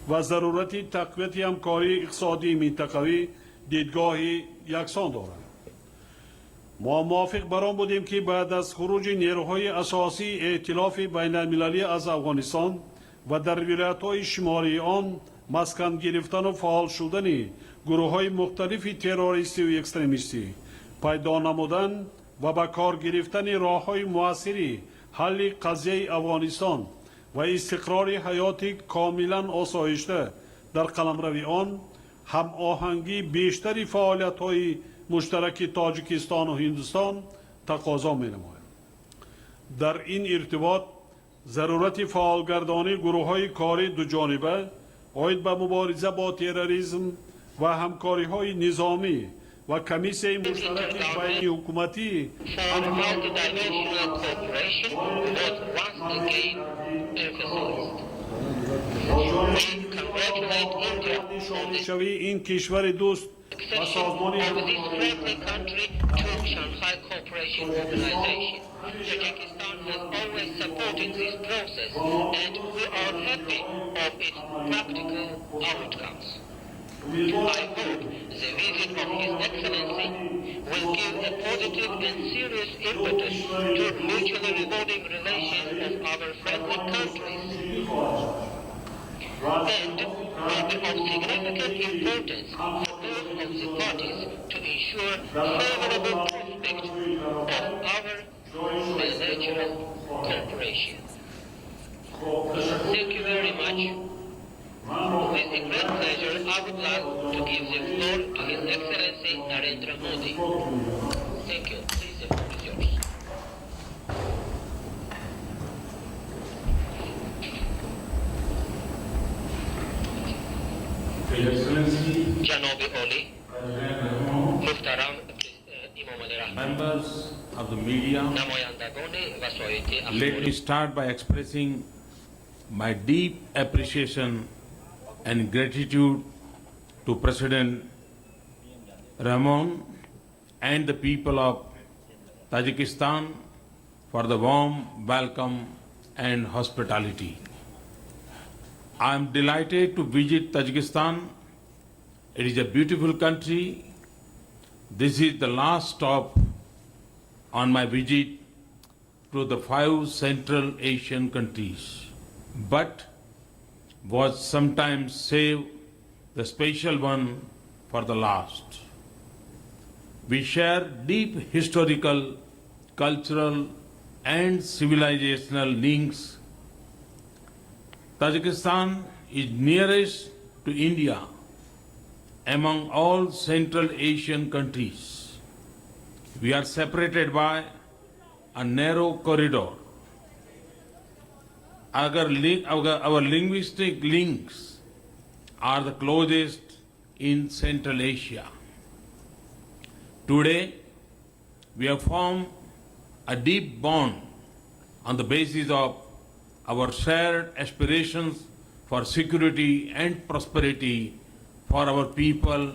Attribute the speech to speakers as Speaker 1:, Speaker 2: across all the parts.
Speaker 1: و ضرورت تقویت همکاری اقتصادی منطقوی دیدگاهی یکسان دارند. ما موافق بر آن بودیم که بعد از خروج نیروهای اساسی ائتلاف بین المللی از افغانستان و در ولایت‌های شمالی آن مسکن گرفتن و فعال شدن گروه‌های مختلف تروریستی و اکستریمیستی پیدا نمودن و به کار گرفتن راه‌های مؤثر حل قضیه افغانستان و استقرار حیات کاملا آسایشته در قلمرو آن هم آهنگی بیشتری فعالیت‌های مشترک تاجیکستان و هندوستان تقاضا می‌نماید. در این ارتباط ضرورت فعالگردانی گروه‌های کاری دو جانبه آید به مبارزه با تروریسم و همکاری‌های نظامی و کمیسیون مشترک بین حکومتی شوی این کشور دوست و سازمان
Speaker 2: Tajikistan has always supported this process and we are happy of its practical outcomes. I hope the visit of His Excellency will give a positive and serious impetus to mutually rewarding relations of our friendly countries and will be of significant importance for both of the parties to ensure favorable prospect of our bilateral cooperation. Thank you very much. With a great pleasure, I would like to give the floor to His Excellency Narendra Modi. Thank you. Please, the floor is yours.
Speaker 3: His Excellency,
Speaker 2: Janobi Oli, Muhtaram Imam Ali Rahman,
Speaker 3: members of the media,
Speaker 2: Namoyandagoni Vasoiti
Speaker 3: let me start by expressing my deep appreciation and gratitude to President Rahmon and the people of Tajikistan for the warm welcome and hospitality. I am delighted to visit Tajikistan. It is a beautiful country. This is the last stop on my visit to the 5 Central Asian countries, but was sometimes save the special one for the last. We share deep historical, cultural and civilizational links. Tajikistan is nearest to India among all Central Asian countries. We are separated by a narrow corridor. Our linguistic links are the closest in Central Asia. Today, we have formed a deep bond on the basis of our shared aspirations for security and prosperity for our people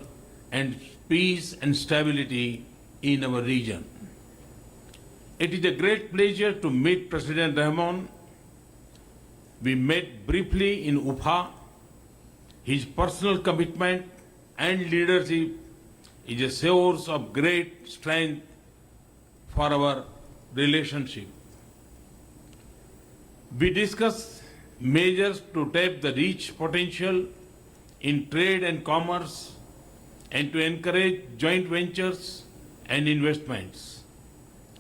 Speaker 3: and peace and stability in our region. It is a great pleasure to meet President Rahmon. We met briefly in Ufa. His personal commitment and leadership is a source of great strength for our relationship. We discussed measures to tap the rich potential in trade and commerce and to encourage joint ventures and investments.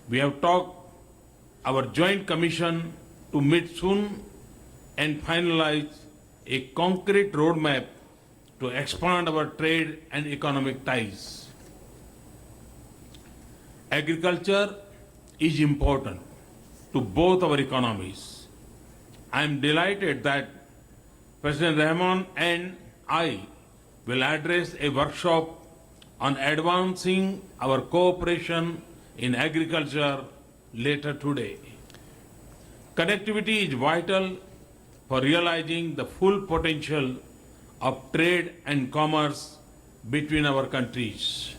Speaker 3: We have talked our joint commission to meet soon and finalize a concrete roadmap to expand our trade and economic ties. Agriculture is important to both our economies. I am delighted that President Rahmon and I will address a workshop on advancing our cooperation in agriculture later today. Connectivity is vital for realizing the full potential of trade and commerce between our countries.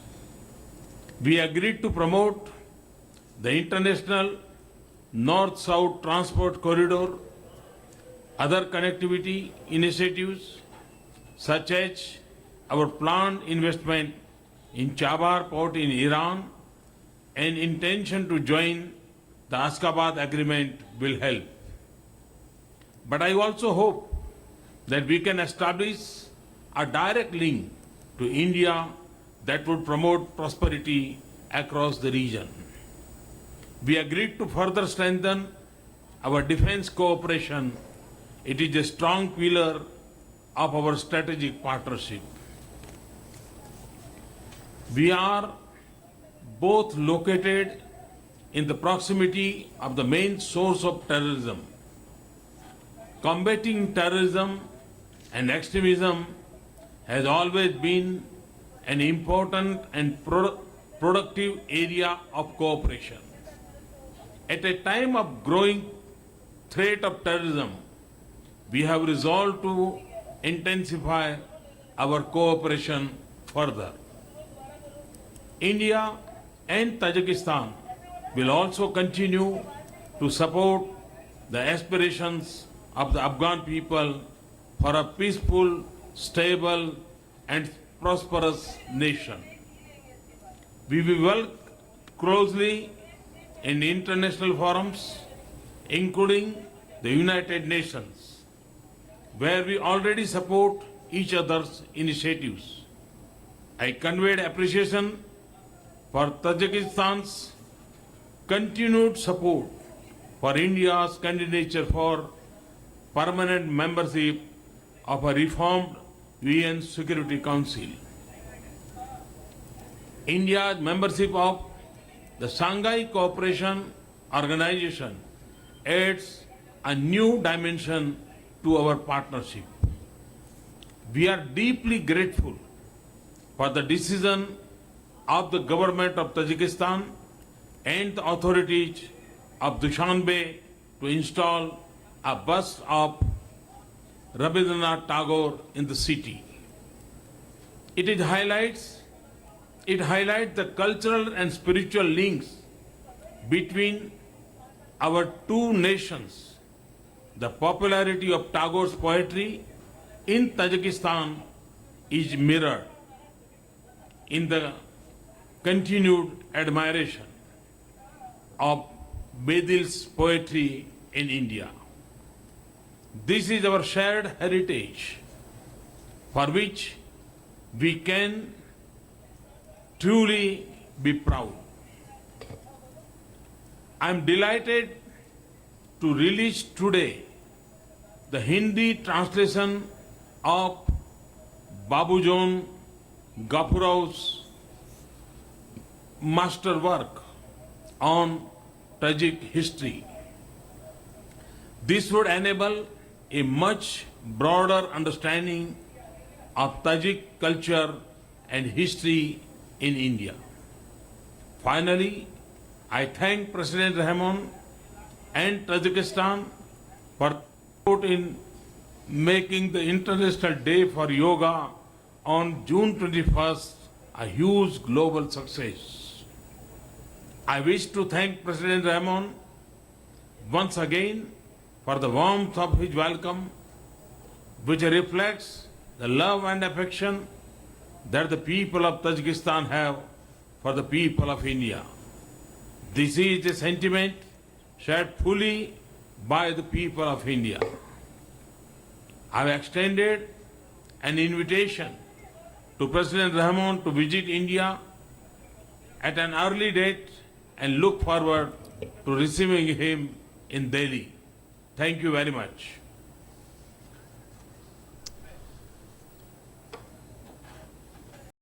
Speaker 3: We agreed to promote the international North-South Transport Corridor, other connectivity initiatives such as our planned investment in Chabar port in Iran and intention to join the Ashgabat agreement will help. But I also hope that we can establish a direct link to India that would promote prosperity across the region. We agreed to further strengthen our defense cooperation. It is a strong pillar of our strategic partnership. We are both located in the proximity of the main source of terrorism. Combating terrorism and extremism has always been an important and productive area of cooperation. At a time of growing threat of terrorism, we have resolved to intensify our cooperation further. India and Tajikistan will also continue to support the aspirations of the Afghan people for a peaceful, stable, and prosperous nation. We will work closely in international forums, including the United Nations, where we already support each other's initiatives. I conveyed appreciation for Tajikistan's continued support for India's candidature for permanent membership of a reformed UN Security Council. India's membership of the Shanghai Cooperation Organization adds a new dimension to our partnership. We are deeply grateful for the decision of the government of Tajikistan and the authorities of Dushanbe to install a bust of Rabindranath Tagore in the city. It highlights the cultural and spiritual links between our two nations. The popularity of Tagore's poetry in Tajikistan is mirrored in the continued admiration of Bedil's poetry in India. This is our shared heritage for which we can truly be proud. I am delighted to release today the Hindi translation of Babujon Gafurov's masterwork on Tajik history. This would enable a much broader understanding of Tajik culture and history in India. Finally, I thank President Rahman and Tajikistan for support in making the International Day for Yoga on June 21st a huge global success. I wish to thank President Rahman once again for the warmth of his welcome, which reflects the love and affection that the people of Tajikistan have for the people of India. This is a sentiment shared fully by the people of India. I have extended an invitation to President Rahman to visit India at an early date and look forward to receiving him in Delhi. Thank you very much.